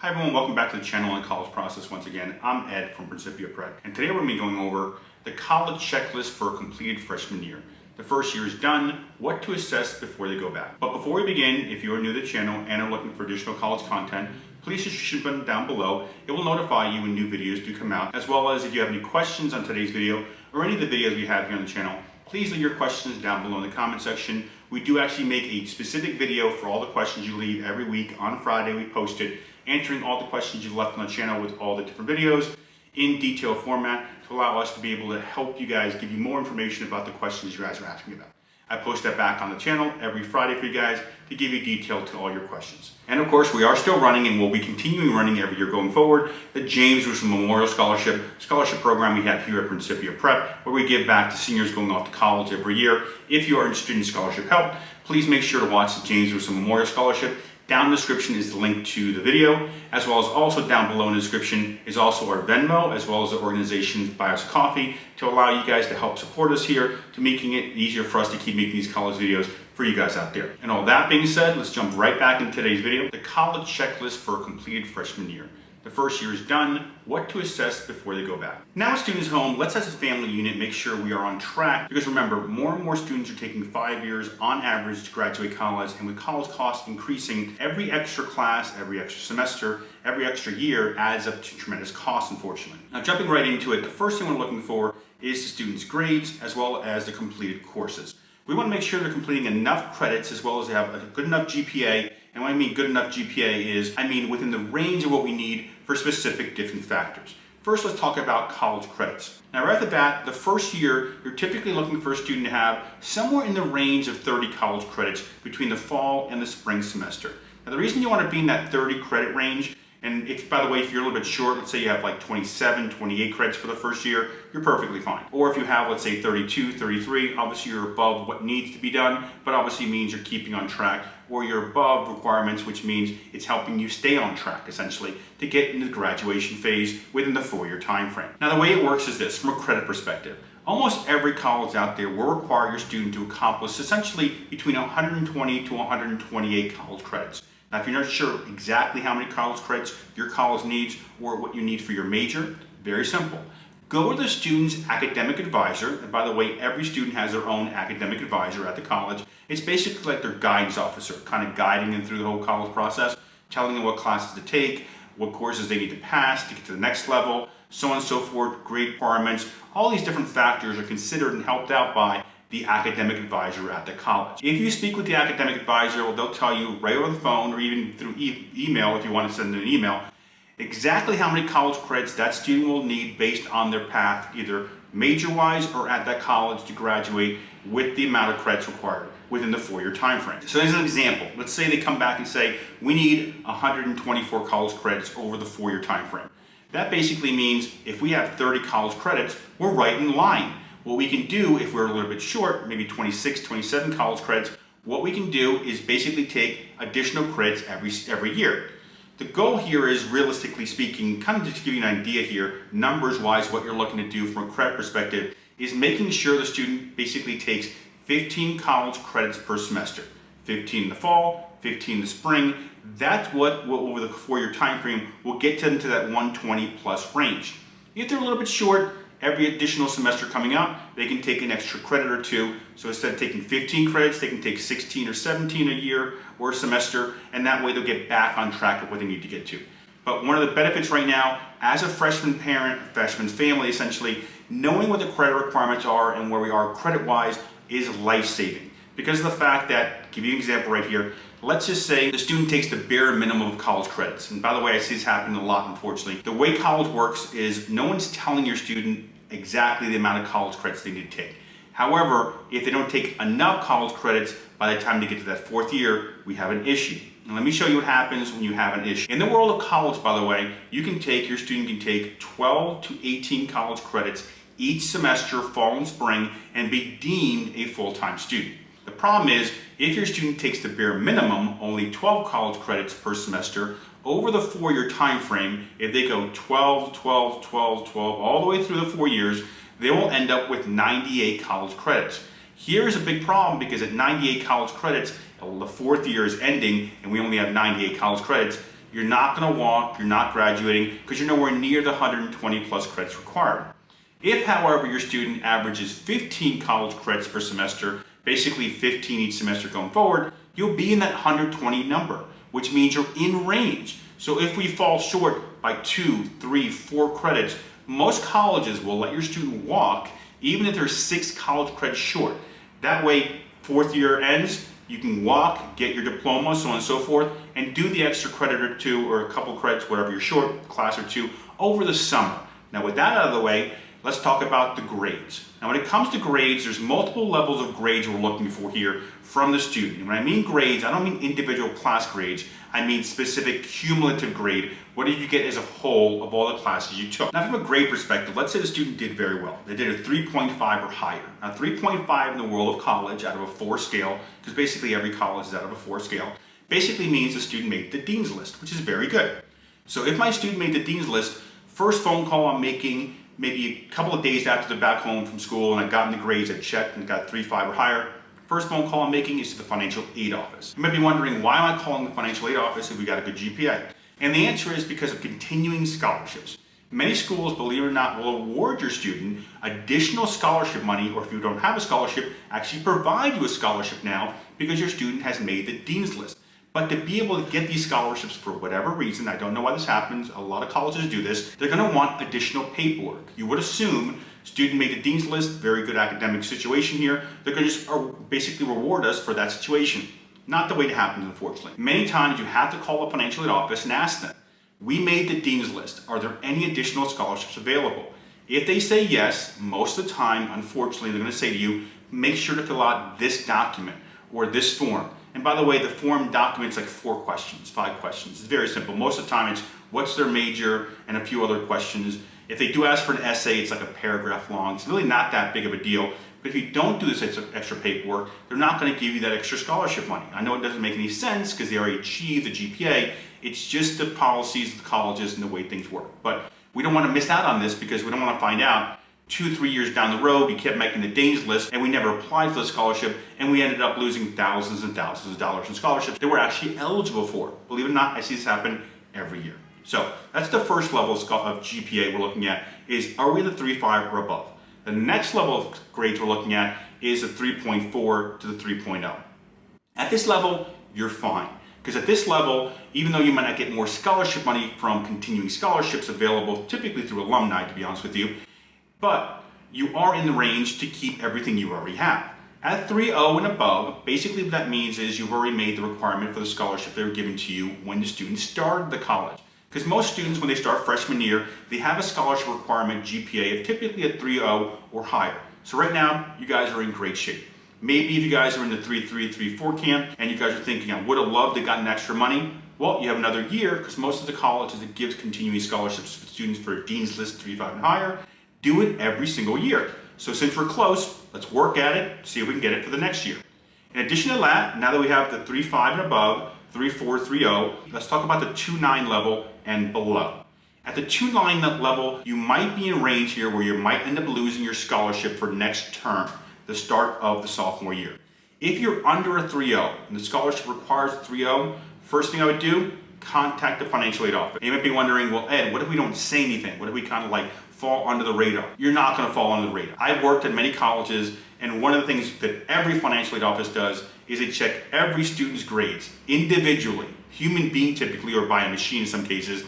Hi everyone, welcome back to the channel and College Process once again. I'm Ed from Principia Prep, and today we're going to be going over the college checklist for a completed freshman year. The first year is done, what to assess before they go back. But before we begin, if you are new to the channel and are looking for additional college content, please hit the subscription button down below. It will notify you when new videos do come out, as well as if you have any questions on today's video or any of the videos we have here on the channel, please leave your questions down below in the comment section. We do actually make a specific video for all the questions you leave every week. On Friday we post it, answering all the questions you've left on the channel with all the different videos in detailed format to allow us to be able to help you guys, give you more information about the questions you guys are asking about. I post that back on the channel every Friday for you guys to give you detail to all your questions. And of course, we are still running and will be continuing running every year going forward the James Memorial Scholarship program we have here at Principia Prep, where we give back to seniors going off to college every year. If you are interested in scholarship help, please make sure to watch the James Memorial Scholarship. Down in the description is the link to the video, as well as also down below in the description is also our Venmo, as well as the organization Buy Us a Coffee, to allow you guys to help support us here, to making it easier for us to keep making these college videos for you guys out there. And all that being said, let's jump right back into today's video. The college checklist for a completed freshman year. The first year is done, what to assess before they go back. Now with students home, let's as a family unit make sure we are on track, because remember, more and more students are taking 5 years on average to graduate college, and with college costs increasing, every extra class, every extra semester, every extra year adds up to tremendous costs, unfortunately. Now jumping right into it, the first thing we're looking for is the students' grades as well as the completed courses. We want to make sure they're completing enough credits as well as they have a good enough GPA. And when I mean good enough GPA is, I mean within the range of what we need for specific different factors. First, let's talk about college credits. Now right off the bat, the first year, you're typically looking for a student to have somewhere in the range of 30 college credits between the fall and the spring semester. Now the reason you want to be in that 30 credit range, and if, by the way, if you're a little bit short, let's say you have like 27, 28 credits for the first year, you're perfectly fine. Or if you have, let's say 32, 33, obviously you're above what needs to be done, but obviously means you're keeping on track, or you're above requirements, which means it's helping you stay on track, essentially, to get into the graduation phase within the 4-year time frame. Now the way it works is this, from a credit perspective. Almost every college out there will require your student to accomplish essentially between 120 to 128 college credits. Now, if you're not sure exactly how many college credits your college needs or what you need for your major, very simple. Go to the student's academic advisor, and by the way, every student has their own academic advisor at the college. It's basically like their guidance officer, kind of guiding them through the whole college process, telling them what classes to take, what courses they need to pass to get to the next level, so on and so forth, grade requirements. All these different factors are considered and helped out by the academic advisor at the college. If you speak with the academic advisor, well, they'll tell you right over the phone or even through email if you want to send them an email, exactly how many college credits that student will need based on their path, either major-wise or at that college to graduate with the amount of credits required within the 4-year time frame. So as an example, let's say they come back and say, we need 124 college credits over the 4-year time frame. That basically means if we have 30 college credits, we're right in line. What we can do if we're a little bit short, maybe 26, 27 college credits, what we can do is basically take additional credits every year. The goal here is, realistically speaking, kind of just to give you an idea here, numbers-wise, what you're looking to do from a credit perspective, is making sure the student basically takes 15 college credits per semester. 15 in the fall, 15 in the spring. That's what over the 4-year time frame will get them to that 120 plus range. If they're a little bit short, every additional semester coming up, they can take an extra credit or two. So instead of taking 15 credits, they can take 16 or 17 a year or a semester, and that way they'll get back on track of what they need to get to. But one of the benefits right now, as a freshman parent, freshman family essentially, knowing what the credit requirements are and where we are credit-wise is life-saving. Because of the fact that, I'll give you an example right here, let's just say the student takes the bare minimum of college credits. And by the way, I see this happen a lot, unfortunately. The way college works is no one's telling your student exactly the amount of college credits they need to take. However, if they don't take enough college credits by the time they get to that 4th year, we have an issue. And let me show you what happens when you have an issue. In the world of college, by the way, your student can take 12 to 18 college credits each semester, fall and spring, and be deemed a full-time student. The problem is, if your student takes the bare minimum, only 12 college credits per semester, over the 4-year time frame, if they go 12, 12, 12, 12, all the way through the 4 years, they will end up with 98 college credits. Here's a big problem, because at 98 college credits, the 4th year is ending and we only have 98 college credits, you're not going to walk, you're not graduating because you're nowhere near the 120 plus credits required. If, however, your student averages 15 college credits per semester, basically 15 each semester going forward, you'll be in that 120 number, which means you're in range. So if we fall short by 2, 3, 4 credits, most colleges will let your student walk even if they're 6 college credits short. That way, fourth year ends, you can walk, get your diploma, so on and so forth, and do the extra credit or 2 or a couple credits, whatever you're short, class or 2, over the summer. Now with that out of the way, let's talk about the grades. Now when it comes to grades, there's multiple levels of grades we're looking for here from the student. And when I mean grades, I don't mean individual class grades, I mean specific cumulative grade. What did you get as a whole of all the classes you took? Now from a grade perspective, let's say the student did very well. They did a 3.5 or higher. Now 3.5 in the world of college out of a 4 scale, because basically every college is out of a 4 scale, basically means the student made the dean's list, which is very good. So if my student made the dean's list, first phone call I'm making, maybe a couple of days after they're back home from school and I've gotten the grades, I checked and got 3.5 or higher, first phone call I'm making is to the financial aid office. You might be wondering, why am I calling the financial aid office if we got a good GPA? And the answer is because of continuing scholarships. Many schools, believe it or not, will award your student additional scholarship money, or if you don't have a scholarship, actually provide you a scholarship now because your student has made the dean's list. But to be able to get these scholarships for whatever reason, I don't know why this happens, a lot of colleges do this, they're going to want additional paperwork. You would assume student made the dean's list, very good academic situation here, they're going to just basically reward us for that situation. Not the way it happens, unfortunately. Many times you have to call a financial aid office and ask them, we made the dean's list, are there any additional scholarships available? If they say yes, most of the time, unfortunately, they're going to say to you, make sure to fill out this document or this form. And by the way, the form documents like 4 questions, 5 questions. It's very simple. Most of the time it's what's their major and a few other questions. If they do ask for an essay, it's like a paragraph long. It's really not that big of a deal. But if you don't do this extra paperwork, they're not going to give you that extra scholarship money. I know it doesn't make any sense because they already achieved the GPA. It's just the policies of the colleges and the way things work. But we don't want to miss out on this because we don't want to find out 2, 3 years down the road, we kept making the dean's list and we never applied for the scholarship and we ended up losing thousands and thousands of dollars in scholarships that we're actually eligible for. Believe it or not, I see this happen every year. So that's the first level of GPA we're looking at is, are we at the 3.5 or above? The next level of grades we're looking at is the 3.4 to the 3.0. At this level, you're fine. Because at this level, even though you might not get more scholarship money from continuing scholarships available, typically through alumni, to be honest with you, but you are in the range to keep everything you already have. At 3.0 and above, basically what that means is you've already made the requirement for the scholarship they were given to you when the student started the college. Because most students, when they start freshman year, they have a scholarship requirement GPA of typically a 3.0 or higher. So right now, you guys are in great shape. Maybe if you guys are in the 3.3, 3.4 camp, and you guys are thinking, I would have loved to have gotten extra money, well, you have another year, because most of the colleges that gives continuing scholarships for students for Dean's List 3.5 and higher, do it every single year. So since we're close, let's work at it, see if we can get it for the next year. In addition to that, now that we have the 3.5 and above, 3.4, 3.0, let's talk about the 2.9 level and below. At the 2.9 level, you might be in range here where you might end up losing your scholarship for next term, the start of the sophomore year. If you're under a 3.0 and the scholarship requires a 3.0, first thing I would do, contact the financial aid office. You might be wondering, well, Ed, what if we don't say anything? What if we kind of like fall under the radar? You're not going to fall under the radar. I've worked at many colleges, and one of the things that every financial aid office does is they check every student's grades individually, human being typically, or by a machine in some cases.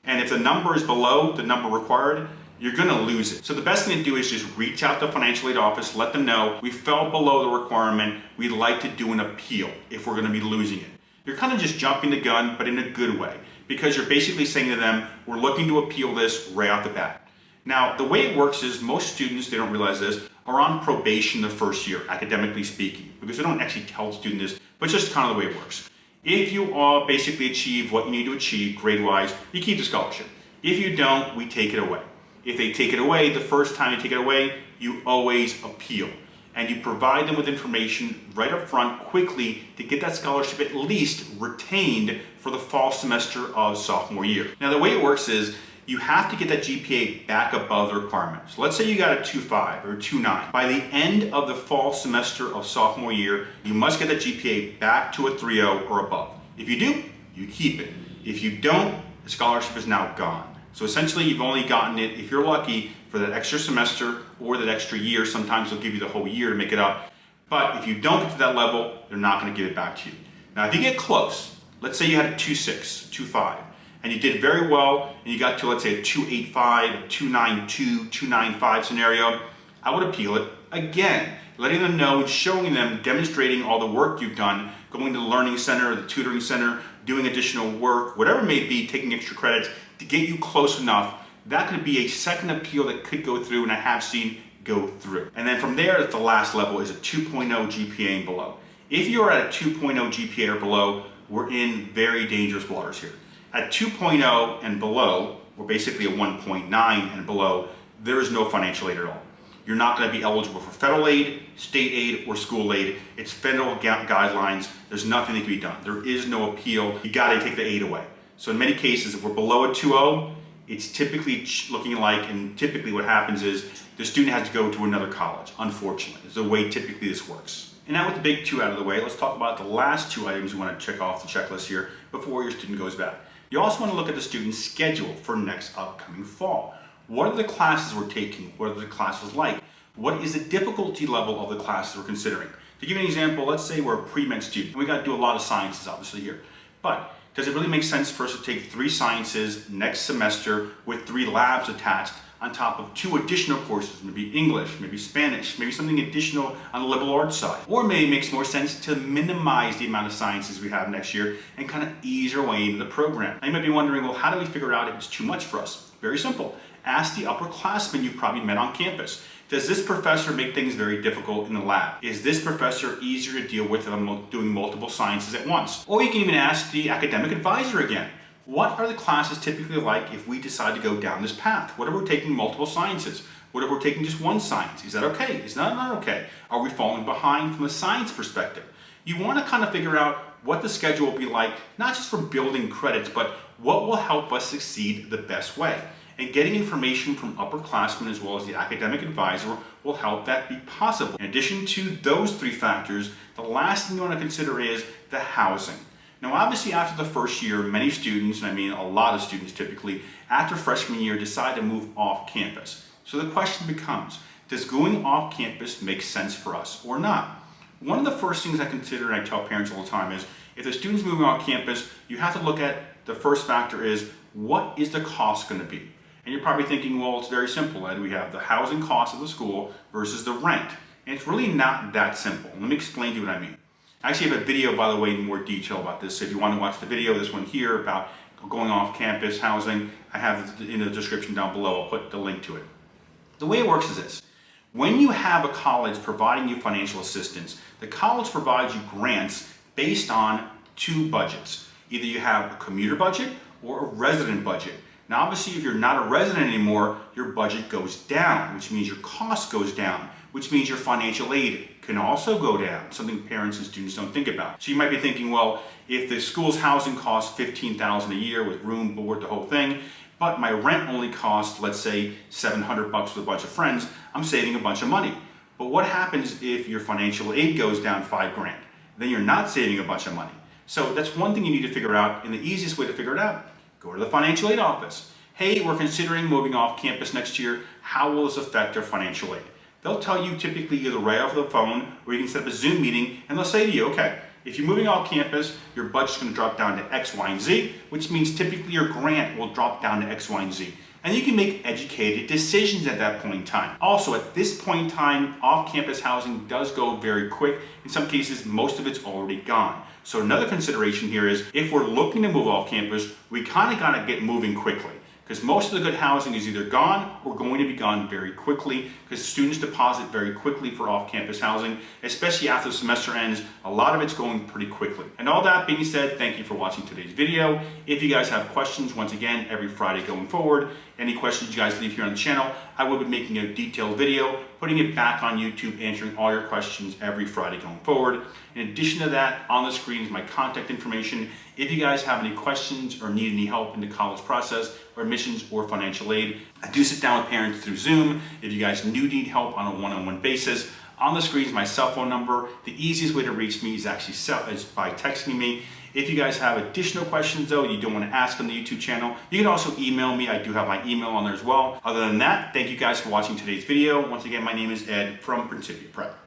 And if the number is below the number required, you're going to lose it. So the best thing to do is just reach out to the financial aid office, let them know we fell below the requirement, we'd like to do an appeal if we're going to be losing it. You're kind of just jumping the gun, but in a good way, because you're basically saying to them, we're looking to appeal this right off the bat. Now, the way it works is most students, they don't realize this, are on probation the first year, academically speaking, because they don't actually tell the student this, but it's just kind of the way it works. If you all basically achieve what you need to achieve grade-wise, you keep the scholarship. If you don't, we take it away. If they take it away, the first time you take it away, you always appeal. And you provide them with information right up front quickly to get that scholarship at least retained for the fall semester of sophomore year. Now the way it works is you have to get that GPA back above the requirement. So let's say you got a 2.5 or 2.9. By the end of the fall semester of sophomore year, you must get that GPA back to a 3.0 or above. If you do, you keep it. If you don't, the scholarship is now gone. So essentially you've only gotten it, if you're lucky, for that extra semester or that extra year. Sometimes they'll give you the whole year to make it up. But if you don't get to that level, they're not going to give it back to you. Now if you get close, let's say you had a 2.6, 2.5, and you did very well, and you got to, let's say, a 2.85, a 2.92, 2.95 scenario, I would appeal it again, letting them know and showing them, demonstrating all the work you've done, going to the learning center, the tutoring center, doing additional work, whatever it may be, taking extra credits to get you close enough. That could be a second appeal that could go through, and I have seen go through. And then from there, the last level is a 2.0 GPA and below. If you're at a 2.0 GPA or below, we're in very dangerous waters here. At 2.0 and below, or basically a 1.9 and below, there is no financial aid at all. You're not going to be eligible for federal aid, state aid, or school aid. It's federal guidelines. There's nothing that can be done. There is no appeal. You got to take the aid away. So in many cases, if we're below a 2.0, it's typically looking like, and typically what happens is the student has to go to another college, unfortunately. It's the way typically this works. And now with the big two out of the way, let's talk about the last two items you want to check off the checklist here before your student goes back. You also want to look at the student's schedule for next upcoming fall. What are the classes we're taking? What are the classes like? What is the difficulty level of the classes we're considering? To give you an example, let's say we're a pre-med student. We got to do a lot of sciences obviously here. But does it really make sense for us to take 3 sciences next semester with 3 labs attached on top of 2 additional courses, maybe English, maybe Spanish, maybe something additional on the liberal arts side? Or maybe it makes more sense to minimize the amount of sciences we have next year and kind of ease our way into the program. Now you might be wondering, well, how do we figure out if it's too much for us? Very simple. Ask the upperclassmen you've probably met on campus. Does this professor make things very difficult in the lab? Is this professor easier to deal with than doing multiple sciences at once? Or you can even ask the academic advisor again. What are the classes typically like if we decide to go down this path? What if we're taking multiple sciences? What if we're taking just one science? Is that okay? Is that not okay? Are we falling behind from a science perspective? You want to kind of figure out what the schedule will be like, not just for building credits, but what will help us succeed the best way. And getting information from upperclassmen as well as the academic advisor will help that be possible. In addition to those 3 factors, the last thing you want to consider is the housing. Now obviously after the first year, many students, and I mean a lot of students typically, after freshman year decide to move off campus. So the question becomes, does going off campus make sense for us or not? One of the first things I consider, and I tell parents all the time, is if the student's moving off campus, you have to look at, the first factor is, what is the cost going to be? And you're probably thinking, well, it's very simple, Ed. We have the housing cost of the school versus the rent. And it's really not that simple. Let me explain to you what I mean. I actually have a video, by the way, in more detail about this. So if you want to watch the video, this one here, about going off campus housing, I have it in the description down below. I'll put the link to it. The way it works is this. When you have a college providing you financial assistance, the college provides you grants based on 2 budgets. Either you have a commuter budget or a resident budget. Now obviously if you're not a resident anymore, your budget goes down, which means your cost goes down, which means your financial aid can also go down, something parents and students don't think about. So you might be thinking, well, if the school's housing costs $15,000 a year with room, board, the whole thing, but my rent only costs, let's say, $700 with a bunch of friends, I'm saving a bunch of money. But what happens if your financial aid goes down $5 grand? Then you're not saving a bunch of money. So that's one thing you need to figure out, and the easiest way to figure it out, go to the financial aid office. Hey, we're considering moving off campus next year. How will this affect our financial aid? They'll tell you typically either right off the phone or you can set up a Zoom meeting and they'll say to you, okay, if you're moving off campus, your budget's going to drop down to X, Y, and Z, which means typically your grant will drop down to X, Y, and Z. And you can make educated decisions at that point in time. Also, at this point in time, off-campus housing does go very quick. In some cases, most of it's already gone. So another consideration here is if we're looking to move off campus, we kind of got to get moving quickly. Because most of the good housing is either gone or going to be gone very quickly because students deposit very quickly for off-campus housing, especially after the semester ends. A lot of it's going pretty quickly. And all that being said, thank you for watching today's video. If you guys have questions, once again, every Friday going forward, any questions you guys leave here on the channel, I will be making a detailed video, putting it back on YouTube, answering all your questions every Friday going forward. In addition to that, on the screen is my contact information. If you guys have any questions or need any help in the college process or admissions or financial aid, I do sit down with parents through Zoom. If you guys do need help on a one-on-one basis, on the screen is my cell phone number. The easiest way to reach me is actually by texting me. If you guys have additional questions though you don't want to ask on the YouTube channel, you can also email me. I do have my email on there as well. Other than that, thank you guys for watching today's video. Once again, my name is Ed from Principia Prep.